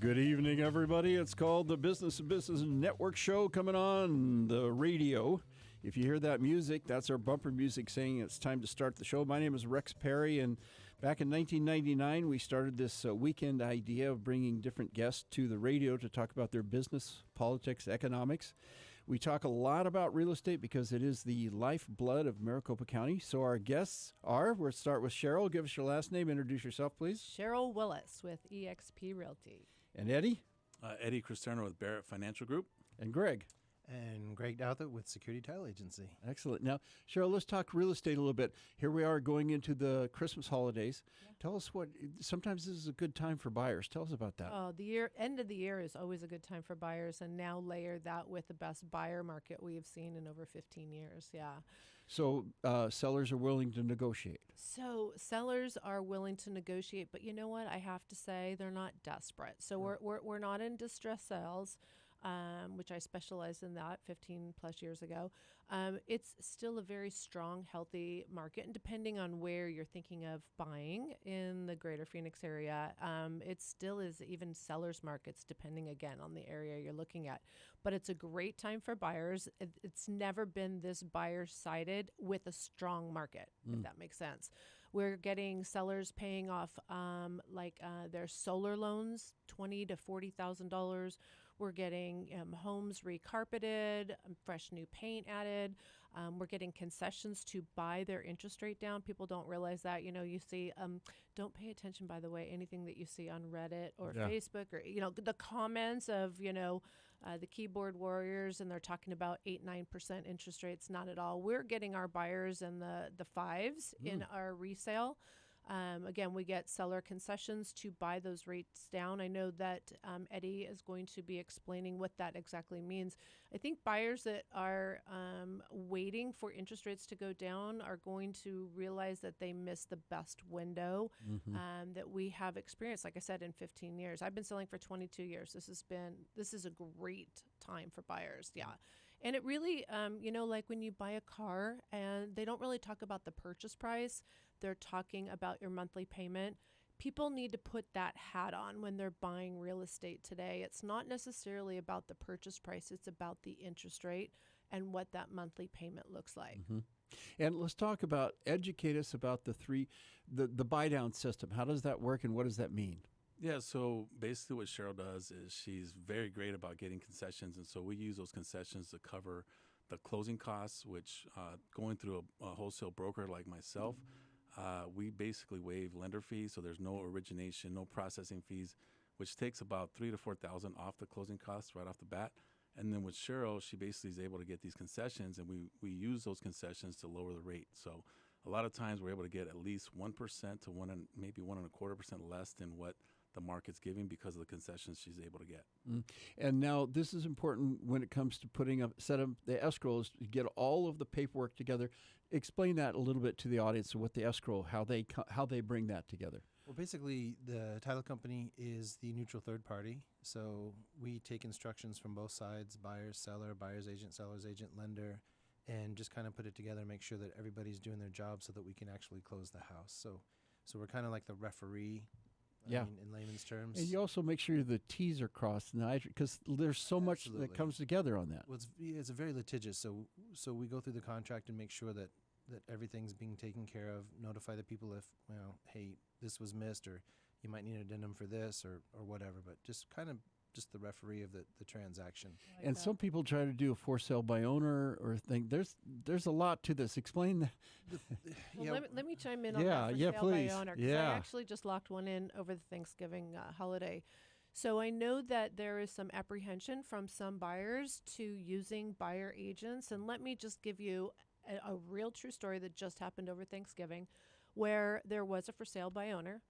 Good evening, everybody. It's called the Business to Business Network Show coming on the radio. If you hear that music, that's our bumper music saying it's time to start the show. My name is Rex Perry, and back in 1999, we started this weekend idea of bringing different guests to the radio to talk about their business, politics, economics. We talk a lot about real estate because it is the lifeblood of Maricopa County. So our guests are, we'll start with Sheryl. Give us your last name. Introduce yourself, please. Sheryl Willis with eXp Realty. And Eddie. Eddie Cristerna with Barrett Financial Group. And Greg. And greg.douthit with Security Title Agency. Excellent. Now, Sheryl, let's talk real estate a little bit. Here we are going into the Christmas holidays. Yeah. Tell us sometimes this is a good time for buyers. Tell us about that. Oh, the end of the year is always a good time for buyers, and now layer that with the best buyer market we have seen in over 15 years. Yeah. So sellers are willing to negotiate. So sellers are willing to negotiate, but you know what? I have to say they're not desperate. So we're not in distress sales. Which I specialized in that 15 plus years ago. It's still a very strong, healthy market. And depending on where you're thinking of buying in the greater Phoenix area, it still is even sellers markets, depending again on the area you're looking at. But it's a great time for buyers. It's never been this buyer-sided with a strong market, if that makes sense. We're getting sellers paying off their solar loans, $20,000 to $40,000. We're getting homes recarpeted, fresh new paint added. We're getting concessions to buy their interest rate down. People don't realize that. You know, you see, don't pay attention, by the way, anything that you see on Reddit or Facebook or, the comments of, the keyboard warriors, and they're talking about 8-9% interest rates. Not at all. We're getting our buyers in the fives in our resale. Again, we get seller concessions to buy those rates down. I know that Eddie is going to be explaining what that exactly means. I think buyers that are waiting for interest rates to go down are going to realize that they missed the best window that we have experienced. Like I said, in 15 years, I've been selling for 22 years. This is a great time for buyers. Yeah. And it really, like when you buy a car and they don't really talk about the purchase price, they're talking about your monthly payment. People need to put that hat on when they're buying real estate today. It's not necessarily about the purchase price. It's about the interest rate and what that monthly payment looks like. And let's educate us about the buy down system. How does that work and what does that mean? Yeah, so basically what Sheryl does is she's very great about getting concessions, and so we use those concessions to cover the closing costs, which going through a wholesale broker like myself, we basically waive lender fees, so there's no origination, no processing fees, which takes about $3,000 to $4,000 off the closing costs right off the bat. And then with Sheryl, she basically is able to get these concessions, and we use those concessions to lower the rate. So a lot of times we're able to get at least 1% to maybe 1.25% less than what the market's giving because of the concessions she's able to get. And now this is important when it comes to set up the escrow, is to get all of the paperwork together. Explain that a little bit to the audience, what the escrow, how they bring that together. Well, basically, the title company is the neutral third party. So we take instructions from both sides, buyer, seller, buyer's agent, seller's agent, lender, and just kind of put it together and make sure that everybody's doing their job so that we can actually close the house. So we're kind of like the referee. In layman's terms. And you also make sure the T's are crossed and the I's, because there's so much that comes together on that. Well, it's a very litigious. So we go through the contract and make sure that everything's being taken care of. Notify the people if, hey, this was missed, or you might need an addendum for this, or whatever. But just kind of the referee of the transaction. And some people try to do a for sale by owner or thing. There's a lot to this. Explain that. Let me chime in on that for sale please. by owner, because I actually just locked one in over the Thanksgiving holiday. So I know that there is some apprehension from some buyers to using buyer agents. And let me just give you a real true story that just happened over Thanksgiving, where there was a for sale by owner.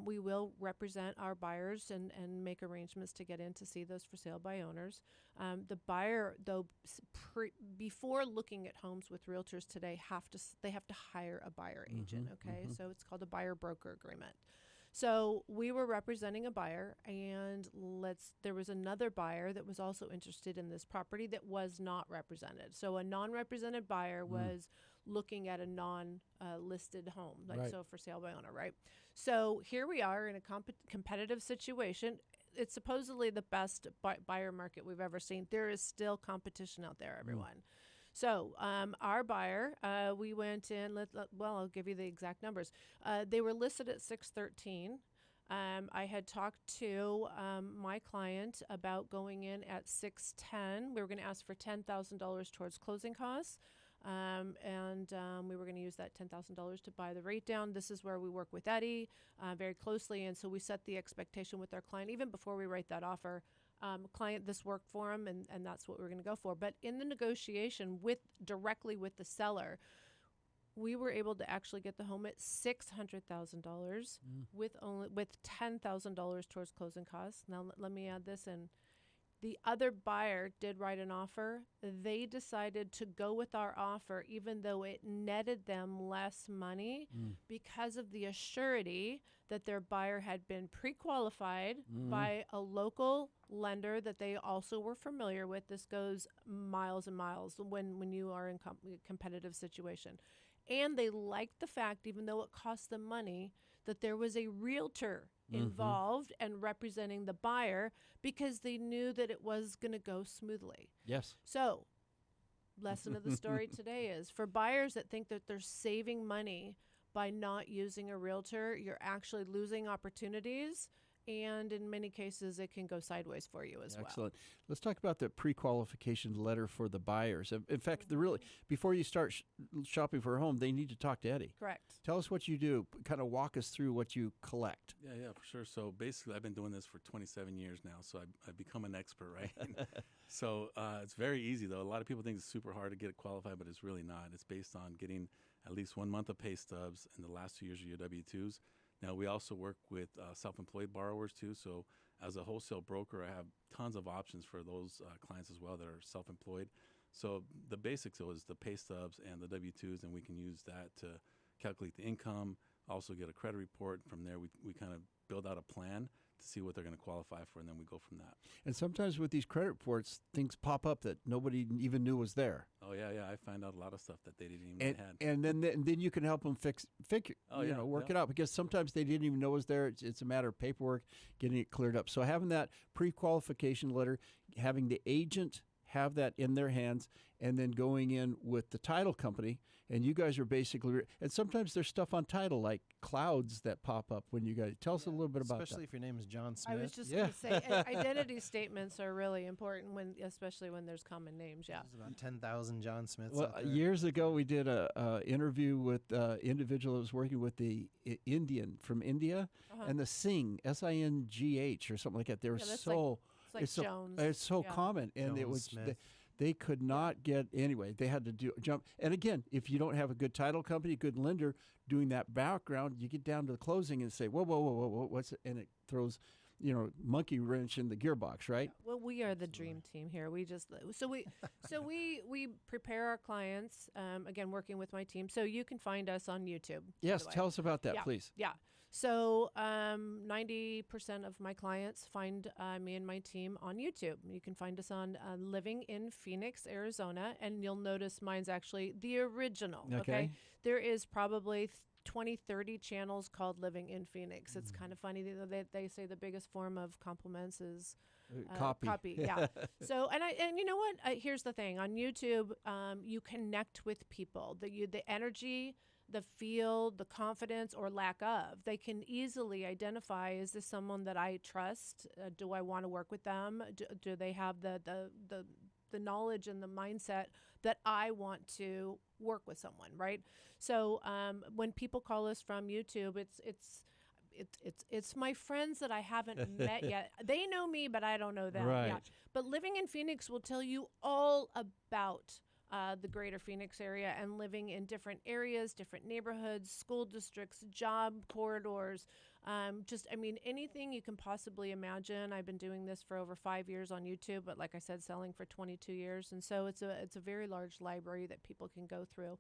We will represent our buyers and make arrangements to get in to see those for sale by owners. The buyer, though, before looking at homes with realtors today, they have to hire a buyer agent. Okay, so it's called a buyer broker agreement. So we were representing a buyer, and there was another buyer that was also interested in this property that was not represented. So a non-represented buyer was looking at a non-listed home, so for sale by owner, right? So here we are in a competitive situation. it's supposedly the best buyer market we've ever seen. There is still competition out there, everyone. So our buyer, we went in. Well, I'll give you the exact numbers. They were listed at 613. I had talked to my client about going in at 610. We were going to ask for $10,000 towards closing costs. We were going to use that $10,000 to buy the rate down. This is where we work with Eddie very closely. And so we set the expectation with our client, even before we write that offer. Client, this worked for him, and that's what we're going to go for. But in the negotiation directly with the seller, we were able to actually get the home at $600,000 with $10,000 towards closing costs. Now let me add this in. The other buyer did write an offer. They decided to go with our offer, even though it netted them less money because of the assurity that their buyer had been pre-qualified by a local lender that they also were familiar with. This goes miles and miles when you are in a competitive situation. And they liked the fact, even though it cost them money, that there was a realtor involved and representing the buyer because they knew that it was going to go smoothly. Yes. So, lesson of the story today is for buyers that think that they're saving money by not using a realtor, you're actually losing opportunities. And in many cases, it can go sideways for you as well. Excellent. Let's talk about the pre-qualification letter for the buyers. In fact, before you start shopping for a home, they need to talk to Eddie. Correct. Tell us what you do. Kind of walk us through what you collect. Yeah, for sure. So basically, I've been doing this for 27 years now, so I've become an expert, right? So it's very easy, though. A lot of people think it's super hard to get it qualified, but it's really not. It's based on getting at least 1 month of pay stubs and the last 2 years of your W-2s. Now, we also work with self-employed borrowers, too. So as a wholesale broker, I have tons of options for those clients as well that are self-employed. So the basics is the pay stubs and the W-2s, and we can use that to calculate the income, also get a credit report. From there, we kind of build out a plan to see what they're going to qualify for, and then we go from that. And sometimes with these credit reports, things pop up that nobody even knew was there. Oh, yeah. I find out a lot of stuff that they didn't even have. And then you can help them work it out, because sometimes they didn't even know it was there. It's a matter of paperwork, getting it cleared up. So having that pre-qualification letter, having the agent have that in their hands, and then going in with the title company, and you guys are basically, and sometimes there's stuff on title like clouds that pop up when you guys, tell us a little bit about that. Especially if your name is John Smith. I was just going to say, identity statements are really important, especially when there's common names, yeah. There's about 10,000 John Smiths Well, out there. years ago, we did a interview with individual that was working with the Indian from India, and the Singh, S-I-N-G-H or something like that. They were so... It's like Jones. It's so common, and they could not get, anyway, they had to jump. And again, if you don't have a good title company, good lender doing that background, you get down to the closing and say, whoa, what's it? And it throws, monkey wrench in the gearbox, right? Yeah. Well, we are the dream team here. We we prepare our clients, again, working with my team. So you can find us on YouTube. Yes, tell us about that, please. Yeah. So 90% of my clients find me and my team on YouTube. You can find us on Living in Phoenix, Arizona, and you'll notice mine's actually the original. Okay. There is probably 20, 30 channels called Living in Phoenix. It's kind of funny. They say the biggest form of compliments is copy. Yeah. So, and you know what? Here's the thing. On YouTube, you connect with people. The energy, the feel, the confidence or lack of, they can easily identify, is this someone that I trust? Do I want to work with them? Do they have the knowledge and the mindset that I want to work with someone, right? So when people call us from YouTube, it's my friends that I haven't met yet. They know me, but I don't know them. Right. Yeah. But Living in Phoenix will tell you all about the greater Phoenix area and living in different areas, different neighborhoods, school districts, job corridors, anything you can possibly imagine. I've been doing this for over 5 years on YouTube, but like I said, selling for 22 years. And so it's a very large library that people can go through.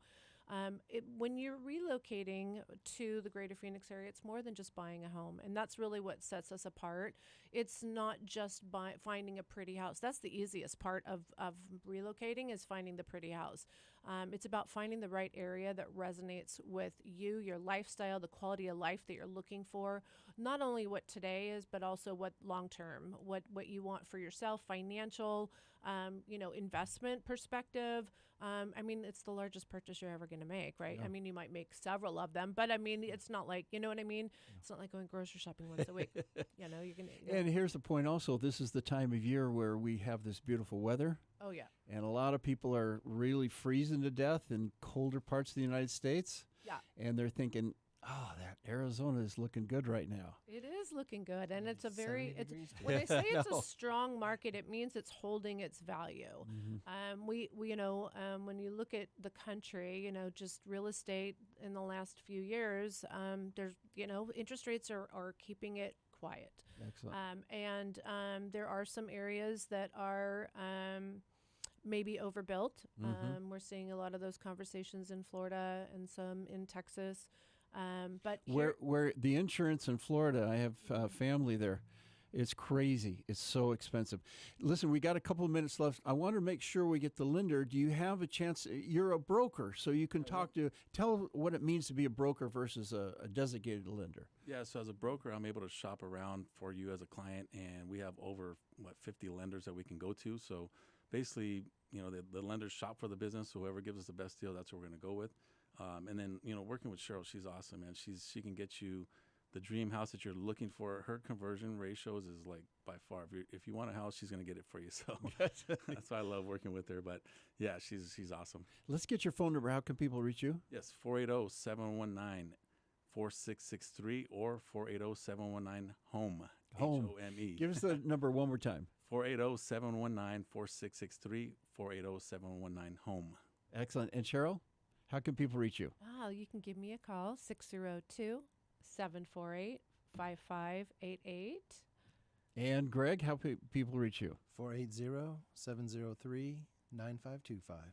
When you're relocating to the greater Phoenix area, it's more than just buying a home. And that's really what sets us apart. It's not just finding a pretty house. That's the easiest part of relocating, is finding the pretty house. It's about finding the right area that resonates with you, your lifestyle, the quality of life that you're looking for. Not only what today is, but also what long term, what you want for yourself, financial, investment perspective. I mean, it's the largest purchase you're ever going to make, right? Yeah. I mean, you might make several of them, but I mean, it's not like, you know what I mean? It's not like going grocery shopping once a week. You're going to. And here's the point also, this is the time of year where we have this beautiful weather. Oh, yeah. And a lot of people are really freezing to death in colder parts of the United States. Yeah. And they're thinking, oh, that Arizona is looking good right now. It is looking good, and it's a 70 very. It's degrees today. when I say it's No. a strong market, it means it's holding its value. We when you look at the country, just real estate in the last few years, there's interest rates are keeping it quiet. Excellent. And there are some areas that are maybe overbuilt. We're seeing a lot of those conversations in Florida and some in Texas. But Where the insurance in Florida, I have family there. It's crazy. It's so expensive. Listen, we got a couple of minutes left. I want to make sure we get the lender. Do you have a chance? You're a broker, so you can tell what it means to be a broker versus a designated lender. Yeah, so as a broker, I'm able to shop around for you as a client, and we have over 50 lenders that we can go to. So basically, the lenders shop for the business. So whoever gives us the best deal, that's what we're going to go with. And then, working with Sheryl, she's awesome, man. She can get you the dream house that you're looking for. Her conversion ratios is like by far. If you want a house, she's going to get it for you. So that's why I love working with her. But yeah, she's awesome. Let's get your phone number. How can people reach you? Yes, 480-719-4663 or 480-719-HOME. Home. HOME. Give us the number one more time. 480-719-4663, 480-719-HOME. Excellent. And Sheryl, how can people reach you? You can give me a call, 602-748-5588. And Greg, how people reach you? 480-703-9525.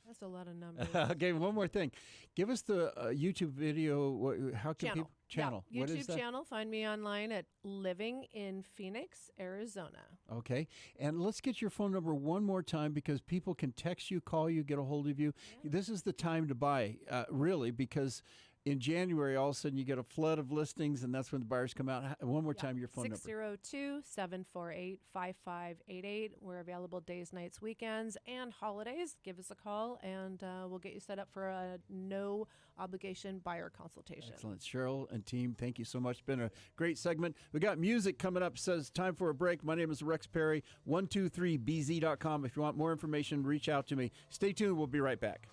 That's a lot of numbers. Okay, one more thing. Give us the YouTube video. How can people channel? Yeah, What is YouTube that? channel. Find me online at Living in Phoenix, Arizona. Okay, and let's get your phone number one more time because people can text you, call you, get a hold of you. Yeah. This is the time to buy, really, because in January, all of a sudden, you get a flood of listings, and that's when the buyers come out. One more time, your phone number. 602-748-5588. We're available days, nights, weekends, and holidays. Give us a call, and we'll get you set up for a no-obligation buyer consultation. Excellent. Sheryl and team, thank you so much. Been a great segment. We got music coming up. Says time for a break. My name is Rex Perry, 123bz.com. If you want more information, reach out to me. Stay tuned. We'll be right back.